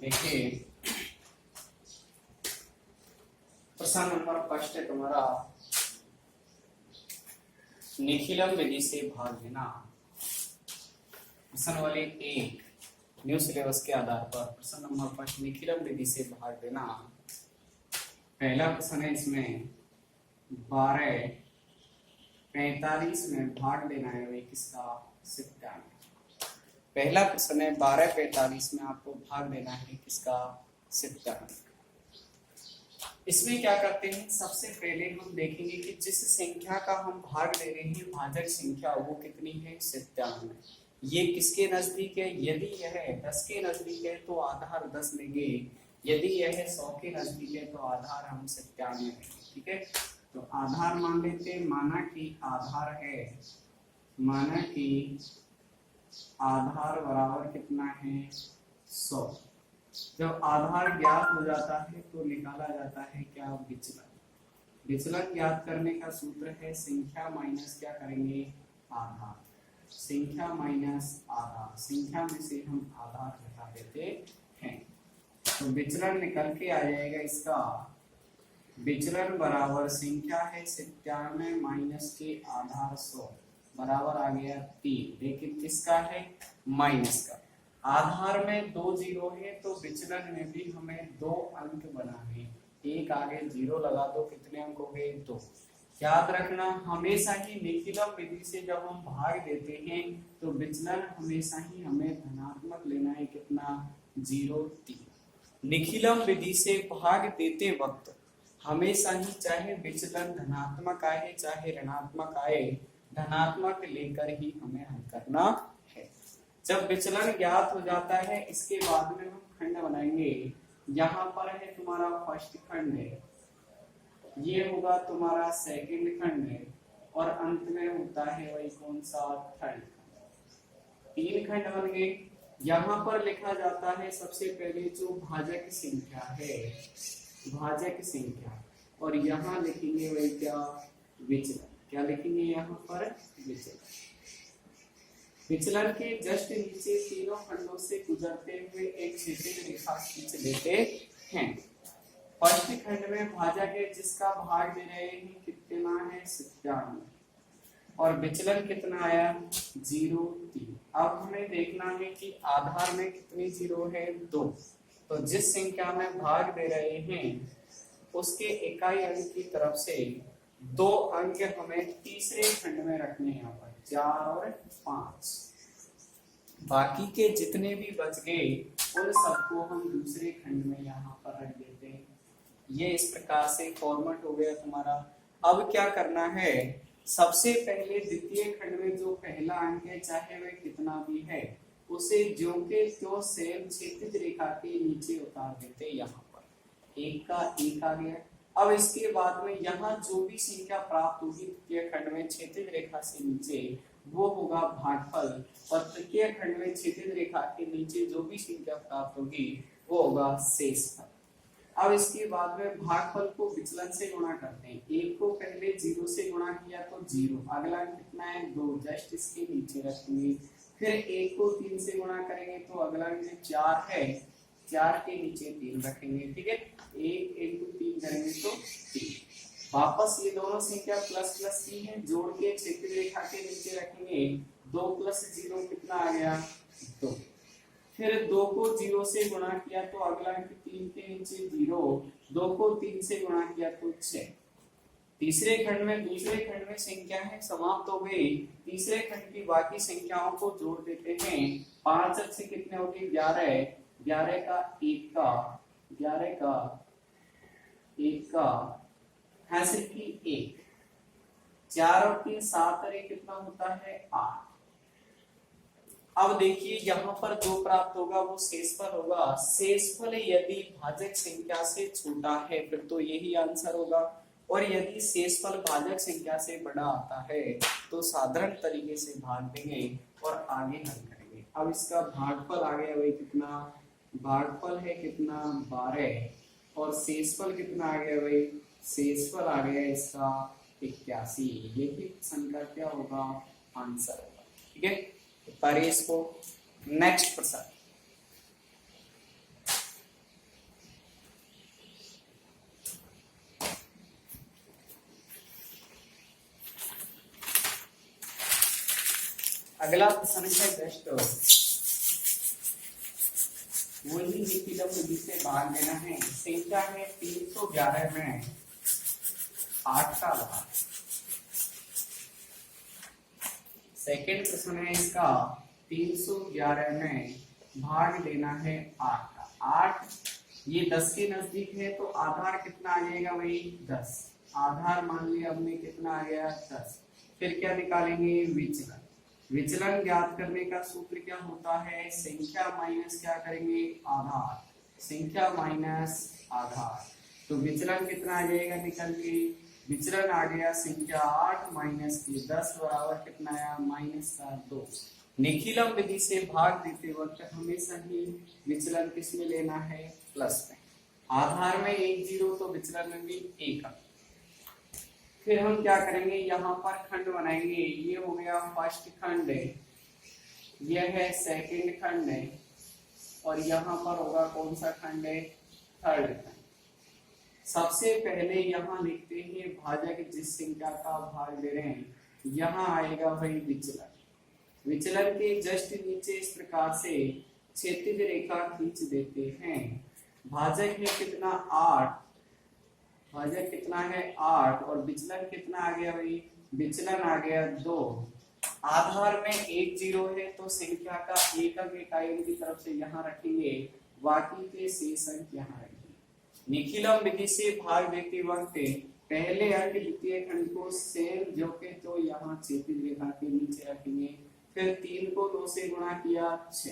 देखिए प्रश्न number first है तुम्हारा, निखिलम विधि से भाग लेना। प्रश्न वाले एक न्यू सिलेबस के आधार पर प्रश्न नंबर फर्स्ट, निखिलम विधि से भाग लेना। पहला प्रश्न है इसमें 12:45 में भाग लेना है वही किसका, 97। पहला प्रश्न है 12:45 में आपको भाग लेना है किसका, 97। इसमें क्या करते हैं, सबसे पहले हम देखेंगे कि जिस संख्या का हम भाग ले रहे हैं भाजक संख्या वो कितनी है, 97। ये किसके नजदीक है, यदि यह 10 के नजदीक है तो आधार 10 लेंगे, यदि यह 100 के नजदीक है तो आधार हम 97 लेंगे। ठीक है, तो आधार मान लेते हैं, माना कि आधार है, माना कि आधार बराबर कितना है, 100। जब आधार ज्ञात हो जाता है तो निकाला जाता है क्या, विचलन। विचलन ज्ञात करने का सूत्र है संख्या माइनस क्या करेंगे, आधार। संख्या माइनस आधार, संख्या में से हम आधार हटा देते हैं तो विचलन निकल के आ जाएगा इसका, विचलन बराबर संख्या है 97 माइनस के आधार 100 बराबर आ गया 3। लेकिन किसका है, माइनस का। आधार में 2 जीरो है तो विचलन में भी हमें 2 अंक बनाने, एक आगे जीरो लगा दो, कितने अंक हो गए, 2। याद रखना हमेशा ही निखिलम विधि से जब हम भाग देते हैं तो विचलन हमेशा ही हमें धनात्मक लेना है, कितना, 0,3। निखिलम विधि से भाग देते वक्त हमेशा ही चाहे विचलन धनात्मक आए चाहे ऋणात्मक आए, धनात्मक लेकर ही हमें हल करना है। जब विचलन ज्ञात हो जाता है इसके बाद में हम खंड बनाएंगे। यहाँ पर है तुम्हारा फर्स्ट खंड है, ये होगा तुम्हारा सेकंड खंड है, और अंत में होता है वही कौन सा, थर्ड खंड। 3 खंड बन गए। यहाँ पर लिखा जाता है सबसे पहले जो भाजक संख्या है, भाजक संख्या, और यहाँ लिखेंगे वही क्या, विचलन। क्या लिखेंगे यहाँ पर, विचलन। विचलन के जस्ट नीचे तीनों खंडों से गुजरते हुए एक क्षैतिज रेखा खींच लेते हैं। फर्स्ट खंड में भाजक है जिसका भाग दे रहे हैं, कितना है, 97, और विचलन कितना आया, 0,3। अब हमें देखना है कि आधार में कितनी जीरो है, 2। तो जिस संख्या में भाग दे रहे हैं उसके इकाई अंक की तरफ से 2 अंक हमें तीसरे खंड में रखने हैं, यहाँ पर 4 और 5। बाकी के जितने भी बच गए उन सबको हम दूसरे खंड में यहाँ पर रख देते हैं। ये इस प्रकार से फॉर्मेट हो गया तुम्हारा। अब क्या करना है, सबसे पहले द्वितीय खंड में जो पहला अंक है चाहे वह कितना भी है उसे ज्यों के त्यों सेम क्षैतिज रेखा के नीचे उतार देते। यहाँ पर 1 का 1 आ गया। अब इसके बाद में यहाँ जो भी संख्या प्राप्त होगी द्वितीय खंड में क्षैतिज रेखा से नीचे वो होगा भागफल, और तृतीय खंड में क्षैतिज रेखा के नीचे जो भी संख्या प्राप्त होगी वो होगा शेषफल। अब इसके बाद में भागफल को विचलन से गुणा करते हैं। 1 को पहले 0 से गुणा किया तो 0, अगला कितना है, 2, जस्ट इसके नीचे रखेंगे। फिर 1 को 3 से गुणा करेंगे तो अगला 4 है, 4 के नीचे 3 रखेंगे। ठीक है, 1 × 3 करेंगे तो 3। वापस ये दोनों संख्या प्लस प्लस की है, जोड़ के क्षैतिज रेखा के नीचे रखेंगे। 2 + 0 कितना आ गया, 2। फिर 2 को 0 से गुणा किया तो अगला 3 के नीचे 0, 2 को 3 से गुणा किया तो 6। तीसरे खंड में दूसरे खंड में संख्या है समाप्त हो गई। तीसरे खंड की बाकी संख्याओं को जोड़ देते हैं। 5 से कितने हो गए, 11, 11 का 1 का, 11 का 1 का हैंसर की 1, 4 और 3 7 और 1 कितना होता है, 8। अब देखिए यहाँ पर जो प्राप्त होगा वो शेषफल होगा। शेषफल यदि भाजक संख्या से छोटा है फिर तो यही आंसर होगा, और यदि शेषफल भाजक संख्या से बड़ा आता है तो साधारण तरीके से भाग देंगे और आगे हल करेंगे। अब इसका भागफल आ गया वही कितना, भागफल है कितना, 12, और शेषफल कितना आ गया वही, शेषफल आ गया इसका 81। यही संख्या क्या होगा, आंसर होगा। ठीक है, इसको नेक्स्ट प्रश्न अगला प्रश्न है जस्ट वही निखिलम विधि से भाग लेना है। संख्या है 311 में 8 का भाग। सेकेंड प्रश्न है इसका 311 में भाग लेना है 8 का। 8 ये 10 के नजदीक है तो आधार कितना आ जाएगा वही 10। आधार मान लिया हमने कितना आ गया 10। फिर क्या निकालेंगे विचलन। विचलन ज्ञात करने का सूत्र क्या होता है संख्या माइनस क्या करेंगे आधार। संख्या माइनस आधार तो विचलन कितना आ जाएगा निकल के। विचलन आ गया संख्या 8 माइनस के 10 बराबर कितना आया माइनस का 2। निखिलम विधि से भाग देते वक्त हमेशा ही विचलन किस में लेना है प्लस में। आधार में 1 0 तो विचलन में भी 1। फिर हम क्या करेंगे यहाँ पर खंड बनाएंगे। ये हो गया फर्स्ट खंड है, यह है सेकंड खंड है और यहाँ पर होगा कौन सा खंड है थर्ड खंड। सबसे पहले यहाँ लिखते हैं भाजक जिस संख्या का भाग दे रहे हैं। यहाँ आएगा भाई विचलन। विचलन के जस्ट नीचे इस प्रकार से क्षैतिज रेखा खींच देते हैं। भाजक है कितना 8, भाजक कितना है 8 और विचलन कितना आ गया भाई विचलन आ गया 2। आधार में 1 0 है तो संख्या का एकक इकाई की तरफ से यहाँ रखेंगे, बाकी के शेष अंक यहाँ रखेंगे। निखिलम विधि से भाग देते वक्त पहले अंक द्वितीय खंड को सेम जो के तो यहाँ क्षैतिज रेखा के नीचे रखेंगे। फिर 3 को 2 से गुणा किया 6,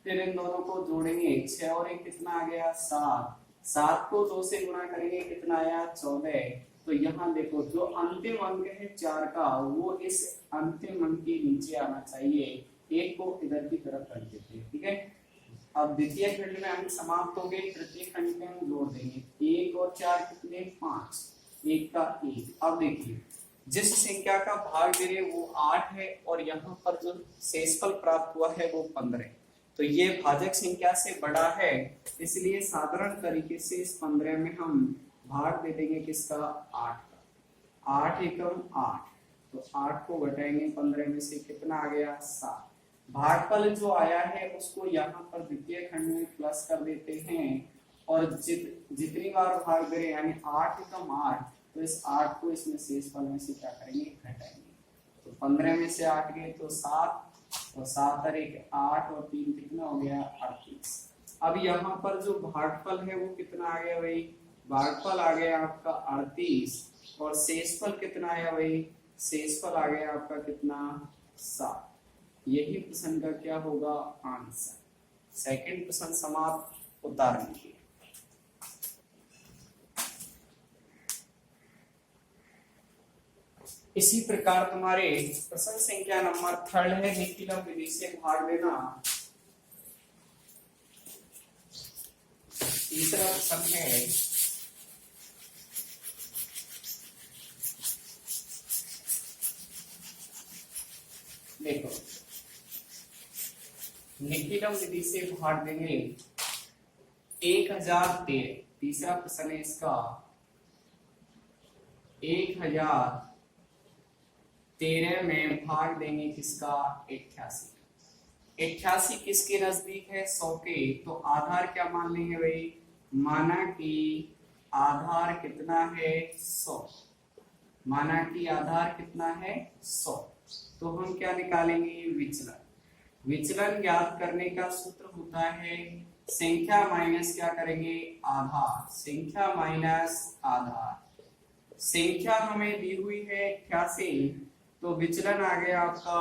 फिर इन दोनों को जोड़ेंगे 6 और 1 कितना आ गया 7। 7 को 2 से गुणा करेंगे कितना आया 14। तो यहाँ देखो जो अंतिम अंक है 4 का वो इस अंतिम अंक के नीचे आना चाहिए। 1 को इधर की तरफ रख देते हैं ठीक है। अब द्वितीय खंड में अंक समाप्त हो गए, तृतीय खंड में हम जोड़ देंगे 1 और 4 कितने 5, 1 का 1। अब देखिए जिस संख्या का भाग दे रहे वो 8 है और यहाँ पर जो शेषफल प्राप्त हुआ है वो 15। तो ये भाजक संख्या से बड़ा है, इसलिए साधारण तरीके से इस 15 में हम भाग दे देंगे किसका 8 का। 8 एकम 8 तो 8 को घटाएंगे 15 में से कितना आ गया 7। भागफल जो आया है उसको यहाँ पर द्वितीय खंड में प्लस कर देते हैं और जितनी बार भाग दे रहे यानी 8 एकम 8 तो इस 8 को इसमें शेषफल में से क्या करेंगे घटाएंगे। तो 15 में से 8 गए तो 7 और 7 और 1 8 और 3 कितना हो गया 38। अब यहाँ पर जो भागफल है वो कितना आ गया भाई भागफल आ गया आपका 38 और शेषफल कितना आया भाई शेषफल आ गया आपका कितना 7। यही प्रश्न का क्या होगा आंसर। सेकंड प्रश्न समाप्त। उतार लीजिए। इसी प्रकार तुम्हारे प्रश्न संख्या नंबर 3 है निखिलम विधि से भाग देना। तीसरा प्रश्न है देखो निखिलम विधि से भाग देंगे 1013। तीसरा प्रश्न है इसका 1013 में भाग देंगे किसका 88। 88 किसके नजदीक है 100 के, तो आधार क्या मान लेंगे भाई माना कि आधार कितना है 100। माना कि आधार कितना है 100 तो हम क्या निकालेंगे विचलन। विचलन ज्ञात करने का सूत्र होता है संख्या माइनस क्या करेंगे आधार। संख्या माइनस आधार। संख्या हमें दी हुई है 88 तो विचलन आ गया आपका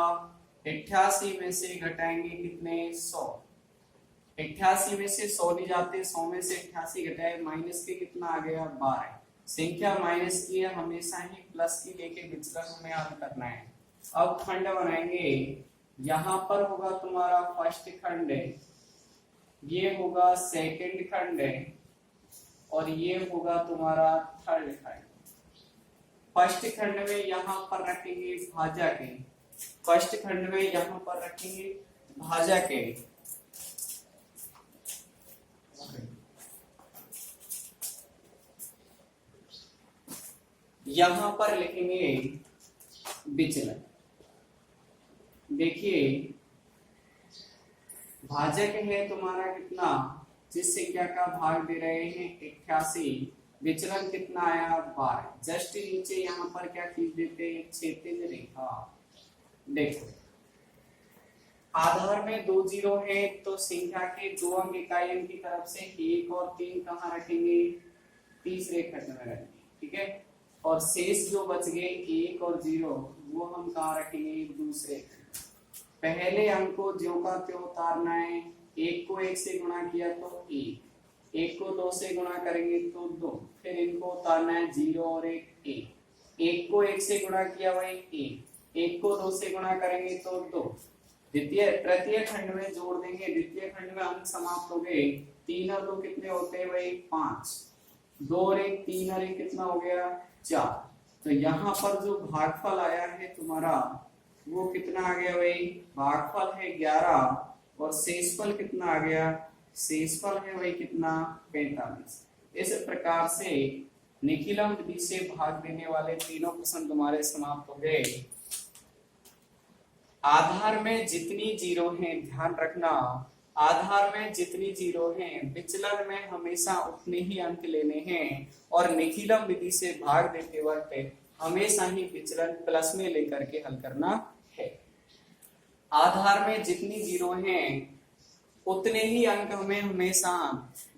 88 में से घटाएंगे कितने 100। 88 में से 100 नहीं जाते, 100 में से 88 घटाए माइनस के कितना आ गया 12। संख्या माइनस की है हमेशा ही प्लस की लेके विचलन हमें हल करना है। अब खंड बनाएंगे। यहाँ पर होगा तुम्हारा फर्स्ट खंड है, ये होगा सेकंड खंड है और ये होगा तुम्हारा थर्ड खंड। फर्स्ट खंड में यहाँ पर रखेंगे भाजक है। फर्स्ट खंड में यहाँ पर रखेंगे भाजक है। यहाँ पर लिखेंगे विचलन। देखिए भाजक है तुम्हारा कितना, जिस संख्या का भाग दे रहे हैं 88, विचलन कितना आया 12। जस्ट नीचे यहाँ पर क्या खींच देते हैं, क्षैतिज रेखा। देखो आधार में 2 जीरो है तो संख्या के 2 अंक इकाई अंक की तरफ से 1 और 3 कहाँ रखेंगे, तीसरे खंड में रखेंगे, ठीक है। और शेष जो बच गए 1 और 0 वो हम कहाँ रखेंगे, दूसरे खंड। पहले अंक को ज्यों का त्यों उतारना है। 1 को 1 से गुणा किया तो 1, 1 को 2 से गुणा करेंगे तो 2, फिर इनको उतारना है 0 और 1, 1 को 1 से गुणा किया वही 1, 1 को 2 से गुणा करेंगे तो 2। द्वितीय तृतीय खंड में जोड़ देंगे, द्वितीय खंड में अंक समाप्त हो गए। 3 और 2 कितने होते हैं भाई, 5, 2 और 1 3 और 1 कितना हो गया, 4। तो यहाँ पर जो भागफल आया है तुम्हारा वो कितना आ गया भाई, भागफल है 11 और शेषफल कितना आ गया, शेषफल है भाई कितना, 45। इस प्रकार से निखिलम विधि से भाग देने वाले तीनों प्रश्न तुम्हारे समाप्त हो गए। आधार में जितनी जीरो हैं, ध्यान रखना, आधार में जितनी जीरो हैं विचलन में हमेशा उतने ही अंक लेने हैं और निखिलम विधि से भाग देते वक्त हमेशा ही विचलन प्लस में लेकर के हल करना है। आधार में जितनी जीरो हैं उतने ही अंक हमें हमेशा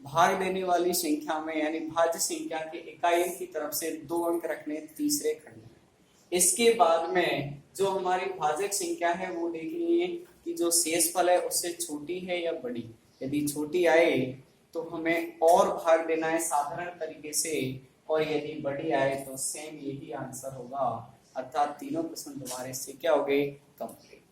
भाग देने वाली संख्या में यानी भाज्य संख्या के इकाई की तरफ से 2 अंक रखने तीसरे खंड में। इसके बाद में जो हमारी भाजक संख्या है वो देखनी है कि जो शेषफल है उससे छोटी है या बड़ी। यदि छोटी आए तो हमें और भाग देना है साधारण तरीके से, और यदि बड़ी आए तो सेम यही आंसर होगा। अर्थात तीनों प्रश्न तुम्हारे से क्या हो गए, कंप्लीट।